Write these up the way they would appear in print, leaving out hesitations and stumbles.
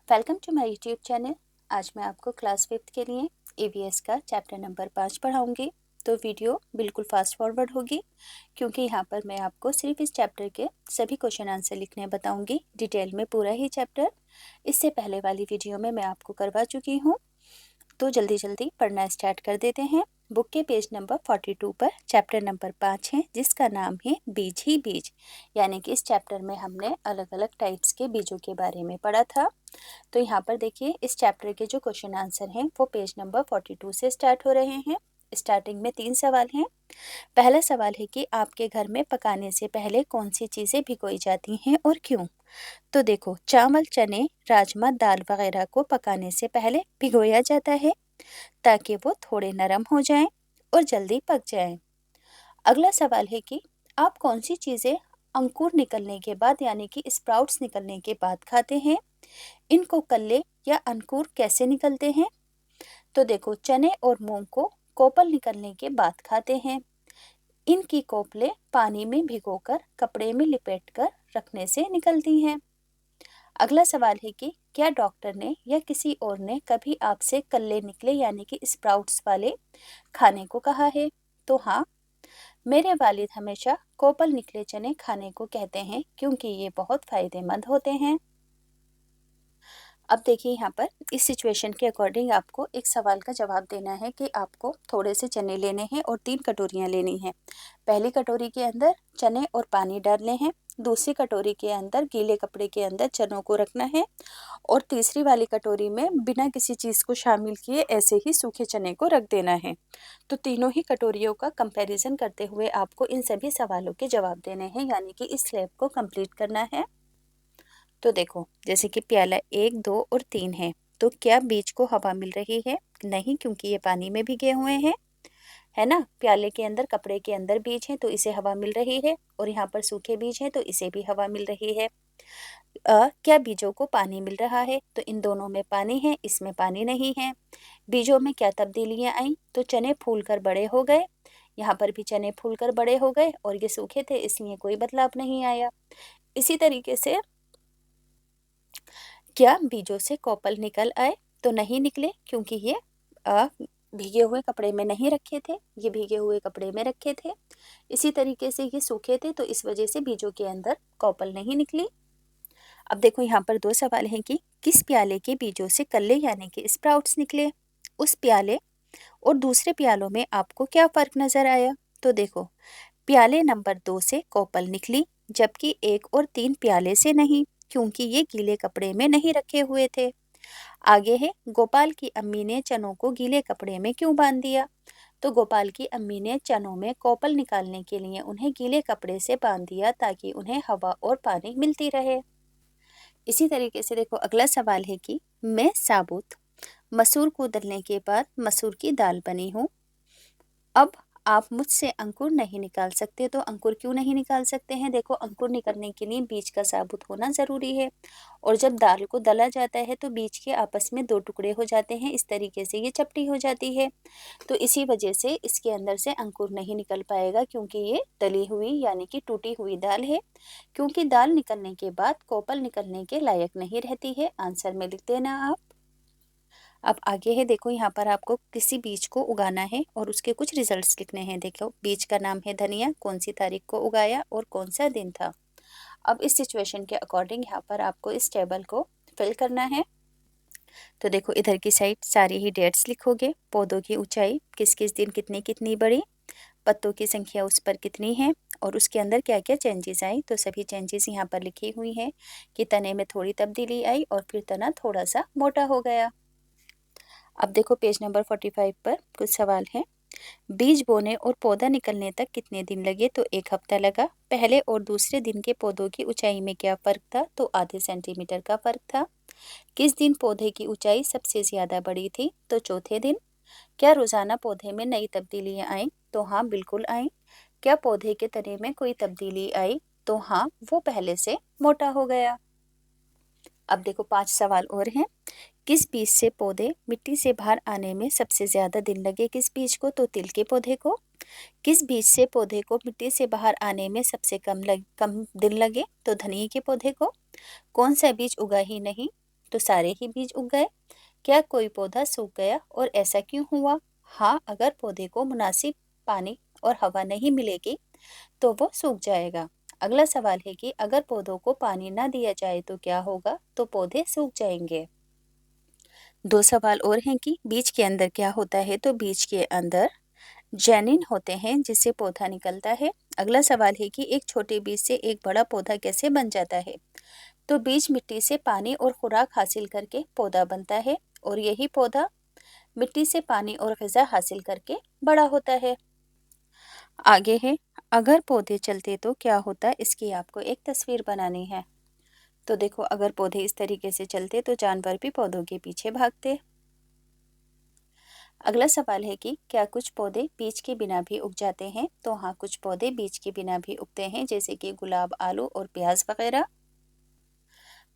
Welcome to my YouTube channel. आज मैं आपको क्लास 5th के लिए ईवीएस का चैप्टर नंबर 5 पढ़ाऊंगी। तो वीडियो बिल्कुल फास्ट फॉरवर्ड होगी क्योंकि यहाँ पर मैं आपको सिर्फ इस चैप्टर के सभी क्वेश्चन आंसर लिखने बताऊंगी, डिटेल में पूरा ही चैप्टर। इससे पहले वाली वीडियो में मैं आपको करवा चुकी हूँ। तो जल्दी जल्दी पढ़ना स्टार्ट कर देते हैं। बुक के पेज नंबर 42 पर चैप्टर नंबर 5 है, जिसका नाम है बीज ही बीज। यानी कि इस चैप्टर में हमने अलग अलग टाइप्स के बीजों के बारे में पढ़ा था। तो यहाँ पर देखिए, इस चैप्टर के जो क्वेश्चन आंसर हैं वो पेज नंबर 42 से स्टार्ट हो रहे हैं। स्टार्टिंग में 3 सवाल हैं। पहला सवाल है कि आपके घर में पकाने से पहले कौन सी चीज़ें भिगोई जाती हैं और क्यों? तो देखो, चावल, चने, राजमा, दाल वगैरह को पकाने से पहले भिगोया जाता है ताकि वो थोड़े नरम हो जाएं और जल्दी पक जाएं। अगला सवाल है कि आप कौन सी चीज़ें अंकुर निकलने के बाद यानी कि स्प्राउट्स निकलने के बाद खाते हैं? इनको कल्ले या अंकुर कैसे निकलते हैं? तो देखो, चने और मूंग को कोपल निकलने के बाद खाते हैं। इनकी कोपले पानी में भिगोकर कपड़े में लिपेटकर रखने से निकलती हैं। अगला सवाल है कि क्या डॉक्टर ने या किसी और ने कभी आपसे कल्ले निकले यानी कि स्प्राउट्स वाले खाने को कहा है? तो हाँ, मेरे वालिद हमेशा कोपल निकले चने खाने को कहते हैं क्योंकि ये बहुत फायदेमंद होते हैं। अब देखिए, यहाँ पर इस सिचुएशन के अकॉर्डिंग आपको एक सवाल का जवाब देना है कि आपको थोड़े से चने लेने हैं और 3 कटोरियाँ लेनी हैं। पहली कटोरी के अंदर चने और पानी डालने हैं, दूसरी कटोरी के अंदर गीले कपड़े के अंदर चनों को रखना है और तीसरी वाली कटोरी में बिना किसी चीज़ को शामिल किए ऐसे ही सूखे चने को रख देना है। तो तीनों ही कटोरियों का कंपैरिजन करते हुए आपको इन सभी सवालों के जवाब देने हैं, यानी कि इस स्लैब को कंप्लीट करना है। तो देखो, जैसे कि प्याला 1, 2 और 3 है, तो क्या बीज को हवा मिल रही है? नहीं, क्योंकि ये पानी में भीगे हुए हैं, है ना। प्याले के अंदर, कपड़े के अंदर बीज है तो इसे हवा मिल रही है, और यहाँ पर सूखे बीज है तो इसे भी हवा मिल रही है। क्या बीजों को पानी मिल रहा है? तो इन दोनों में पानी है, इसमें पानी नहीं है। बीजों में क्या तब्दीलियां आई? तो चने फूल कर बड़े हो गए, यहाँ पर भी चने फूल कर बड़े हो गए, और ये सूखे थे इसलिए कोई बदलाव नहीं आया। इसी तरीके से क्या बीजों से कोपल निकल आए? तो नहीं निकले, क्योंकि ये भीगे हुए कपड़े में नहीं रखे थे, ये भीगे हुए कपड़े में रखे थे। इसी तरीके से ये सूखे थे तो इस वजह से बीजों के अंदर कोपल नहीं निकली। अब देखो, यहाँ पर 2 सवाल हैं कि किस प्याले के बीजों से कल्ले यानी कि स्प्राउट्स निकले? उस प्याले और दूसरे प्यालों में आपको क्या फर्क नजर आया? तो देखो, प्याले नंबर 2 से कोपल निकली, जबकि 1 और 3 प्याले से नहीं, क्योंकि ये गीले कपड़े में नहीं रखे हुए थे। आगे है, गोपाल की अम्मी ने चनों को गीले कपड़े में क्यों बांध दिया? तो गोपाल की अम्मी ने चनों में कोपल निकालने के लिए उन्हें गीले कपड़े से बांध दिया ताकि उन्हें हवा और पानी मिलती रहे। इसी तरीके से देखो, अगला सवाल है कि मैं साबुत मसूर को दलने के बाद मसूर की दाल बनी हूँ। अब आप मुझसे अंकुर नहीं निकाल सकते, तो अंकुर क्यों नहीं निकाल सकते हैं? देखो, अंकुर निकलने के लिए बीज का साबुत होना ज़रूरी है, और जब दाल को दला जाता है तो बीज के आपस में 2 टुकड़े हो जाते हैं, इस तरीके से ये चपटी हो जाती है। तो इसी वजह से इसके अंदर से अंकुर नहीं निकल पाएगा, क्योंकि ये दली हुई यानी कि टूटी हुई दाल है। क्योंकि दाल निकलने के बाद कोपल निकलने के लायक नहीं रहती है। आंसर में लिख देना आप। अब आगे है, देखो यहाँ पर आपको किसी बीज को उगाना है और उसके कुछ रिजल्ट्स लिखने हैं। देखो, बीज का नाम है धनिया, कौन सी तारीख को उगाया और कौन सा दिन था। अब इस सिचुएशन के अकॉर्डिंग यहाँ पर आपको इस टेबल को फिल करना है। तो देखो, इधर की साइड सारी ही डेट्स लिखोगे, पौधों की ऊंचाई किस किस दिन कितनी कितनी बढ़ी, पत्तों की संख्या उस पर कितनी है, और उसके अंदर क्या क्या चेंजेस आई। तो सभी चेंजेस यहाँ पर लिखी हुई हैं कि तने में थोड़ी तब्दीली आई और फिर तना थोड़ा सा मोटा हो गया। अब देखो, पेज नंबर 45 पर कुछ सवाल हैं। बीज बोने और पौधा निकलने तक कितने दिन लगे? तो 1 हफ्ता लगा। पहले और दूसरे दिन के पौधों की ऊंचाई में क्या फर्क था? तो आधे सेंटीमीटर का फर्क था। किस दिन पौधे की ऊंचाई सबसे ज्यादा बड़ी थी? तो चौथे दिन। क्या रोजाना पौधे में नई तब्दीलियां आई? तो हाँ, बिल्कुल आई। क्या पौधे के तने में कोई तब्दीली आई? तो हाँ, वो पहले से मोटा हो गया। अब देखो, 5 सवाल और हैं। किस बीज से पौधे मिट्टी से बाहर आने में सबसे ज्यादा दिन लगे? किस बीज को? तो तिल के पौधे को। किस बीज से पौधे को मिट्टी से बाहर आने में सबसे कम दिन लगे? तो धनिया के पौधे को। कौन सा बीज उगा ही नहीं? तो सारे ही बीज उग गए। क्या कोई पौधा सूख गया और ऐसा क्यों हुआ? हाँ, अगर पौधे को मुनासिब पानी और हवा नहीं मिलेगी तो वो सूख जाएगा। अगला सवाल है कि अगर पौधों को पानी ना दिया जाए तो क्या होगा? तो पौधे सूख जाएंगे। दो सवाल और हैं कि बीज के अंदर क्या होता है? तो बीज के अंदर जेनिन होते हैं जिससे पौधा निकलता है। अगला सवाल है कि एक छोटे बीज से एक बड़ा पौधा कैसे बन जाता है? तो बीज मिट्टी से पानी और खुराक हासिल करके पौधा बनता है और यही पौधा मिट्टी से पानी और ग़िज़ा हासिल करके बड़ा होता है। आगे है, अगर पौधे चलते तो क्या होता? इसकी आपको एक तस्वीर बनानी है। तो देखो, अगर पौधे इस तरीके से चलते तो जानवर भी पौधों के पीछे भागते। अगला सवाल है कि क्या कुछ पौधे बीज के बिना भी उग जाते हैं? तो हाँ, कुछ पौधे बीज के बिना भी उगते हैं, जैसे कि गुलाब, आलू और प्याज वगैरह।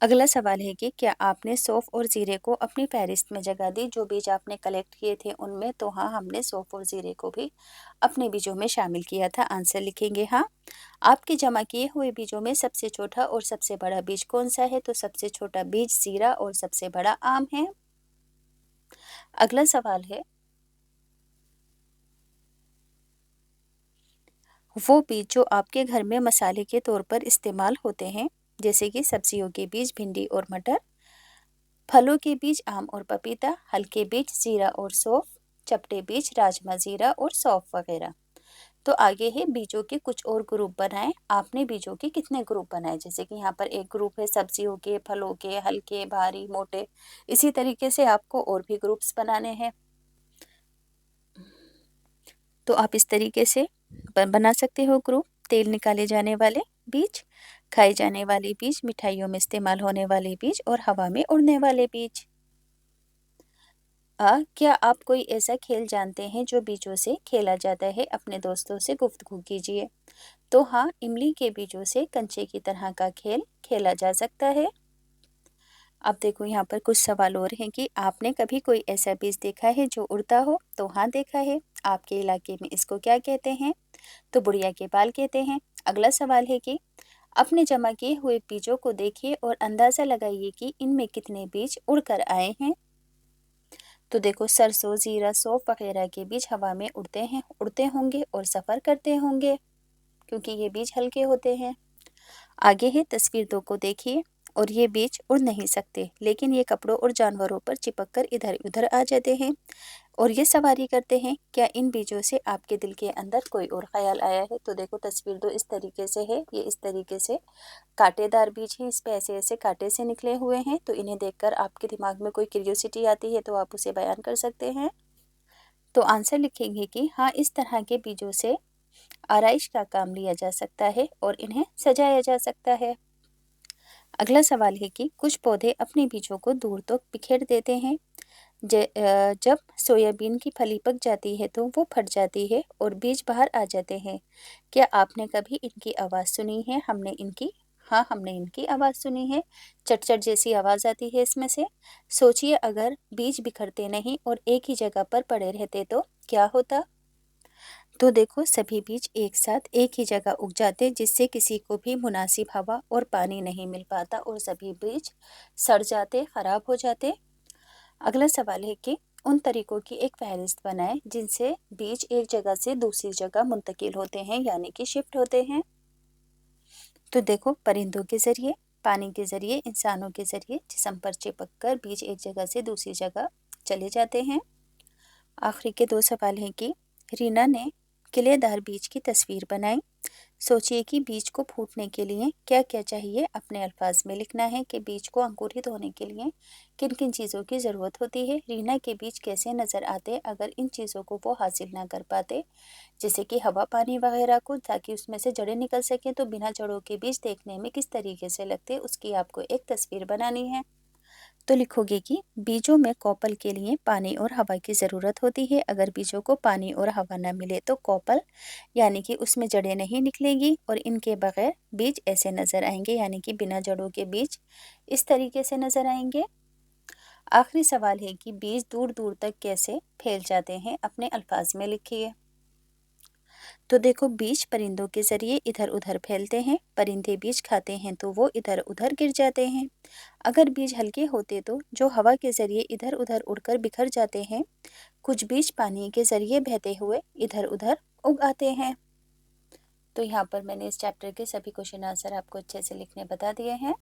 अगला सवाल है कि क्या आपने सौंफ और जीरे को अपनी फहरिस्त में जगह दी? जो बीज आपने कलेक्ट किए थे उनमें। तो हाँ, हमने सौंफ और जीरे को भी अपने बीजों में शामिल किया था। आंसर लिखेंगे हाँ। आपके जमा किए हुए बीजों में सबसे छोटा और सबसे बड़ा बीज कौन सा है? तो सबसे छोटा बीज जीरा और सबसे बड़ा आम है। अगला सवाल है, वो बीज जो आपके घर में मसाले के तौर पर इस्तेमाल होते हैं, जैसे कि सब्जियों के बीज भिंडी और मटर, फलों के बीज आम और पपीता, हल्के बीज जीरा और सौंफ, चपटे बीज राजमा जीरा और सौंफ वगैरह। तो आगे है बीजों के कुछ और ग्रुप बनाएं। आपने बीजों के कितने ग्रुप बनाए? जैसे कि यहाँ पर एक ग्रुप है सब्जियों के, फलों के, हल्के, भारी, मोटे। इसी तरीके से आपको और भी ग्रुप्स बनाने हैं। तो आप इस तरीके से बना सकते हो ग्रुप। तेल निकाले जाने वाले बीज, खाए जाने वाले बीज, मिठाइयों में इस्तेमाल होने वाले बीज और हवा में उड़ने वाले बीज। क्या आप कोई ऐसा खेल जानते हैं जो बीजों से खेला जाता है? अपने दोस्तों से गुफ्तगू कीजिए। तो हाँ, इमली के बीजों से कंचे की तरह का खेल खेला जा सकता है। अब देखो, यहाँ पर कुछ सवाल और हैं कि आपने कभी कोई ऐसा बीज देखा है जो उड़ता हो? तो हाँ, देखा है। आपके इलाके में इसको क्या कहते हैं? तो बुढ़िया के बाल कहते हैं। अगला सवाल है कि अपने जमा किए हुए बीजों को देखिए और अंदाज़ा लगाइए कि इनमें कितने बीज उड़कर आए हैं। तो देखो, सरसों, जीरा, सौंफ वगैरह के बीज हवा में उड़ते होंगे और सफ़र करते होंगे, क्योंकि ये बीज हल्के होते हैं। आगे है तस्वीर 2 को देखिए, और ये बीज उड़ नहीं सकते, लेकिन ये कपड़ों और जानवरों पर चिपक कर इधर उधर आ जाते हैं और ये सवारी करते हैं। क्या इन बीजों से आपके दिल के अंदर कोई और ख्याल आया है? तो देखो, तस्वीर 2 इस तरीके से है। ये इस तरीके से कांटेदार बीज हैं, इस पे ऐसे ऐसे कांटे से निकले हुए हैं। तो इन्हें देखकर आपके दिमाग में कोई क्यूरियोसिटी आती है तो आप उसे बयान कर सकते हैं। तो आंसर लिखेंगे कि हाँ, इस तरह के बीजों से आराइश का काम लिया जा सकता है और इन्हें सजाया जा सकता है। अगला सवाल है कि कुछ पौधे अपने बीजों को दूर तक बिखेर देते हैं। जब सोयाबीन की फली पक जाती है तो वो फट जाती है और बीज बाहर आ जाते हैं। क्या आपने कभी इनकी आवाज़ सुनी है? हाँ, हमने इनकी आवाज़ सुनी है। चट चट जैसी आवाज़ आती है इसमें से। सोचिए, अगर बीज बिखरते नहीं और एक ही जगह पर पड़े रहते तो क्या होता? तो देखो, सभी बीज एक साथ एक ही जगह उग जाते, जिससे किसी को भी मुनासिब हवा और पानी नहीं मिल पाता और सभी बीज सड़ जाते, खराब हो जाते। अगला सवाल है कि उन तरीकों की एक फहरिस्त बनाएं जिनसे बीज एक जगह से दूसरी जगह मुंतकिल होते हैं, यानी कि शिफ्ट होते हैं। तो देखो, परिंदों के जरिए, पानी के जरिए, इंसानों के जरिए जिस्म पर चिपक कर बीज एक जगह से दूसरी जगह चले जाते हैं। आखिरी के दो सवाल हैं कि रीना ने किलेदार बीज की तस्वीर बनाई। सोचिए कि बीज को फूटने के लिए क्या क्या चाहिए। अपने अल्फाज में लिखना है कि बीज को अंकुरित होने के लिए किन किन चीज़ों की ज़रूरत होती है। रीना के बीज कैसे नज़र आते अगर इन चीज़ों को वो हासिल ना कर पाते, जैसे कि हवा, पानी वगैरह को, ताकि उसमें से जड़ें निकल सकें। तो बिना जड़ों के बीज देखने में किस तरीके से लगते, उसकी आपको एक तस्वीर बनानी है। तो लिखोगे कि बीजों में कॉपल के लिए पानी और हवा की ज़रूरत होती है। अगर बीजों को पानी और हवा न मिले तो कॉपल, यानी कि उसमें जड़ें नहीं निकलेंगी और इनके बगैर बीज ऐसे नज़र आएंगे, यानी कि बिना जड़ों के बीज इस तरीके से नज़र आएंगे। आखिरी सवाल है कि बीज दूर दूर तक कैसे फैल जाते हैं। अपने अल्फाज में लिखिए। तो देखो, बीज परिंदों के ज़रिए इधर उधर फैलते हैं। परिंदे बीज खाते हैं तो वो इधर उधर गिर जाते हैं। अगर बीज हल्के होते तो जो हवा के ज़रिए इधर उधर उड़कर बिखर जाते हैं। कुछ बीज पानी के ज़रिए बहते हुए इधर उधर उग आते हैं। तो यहाँ पर मैंने इस चैप्टर के सभी क्वेश्चन आंसर आपको अच्छे से लिखने बता दिए हैं।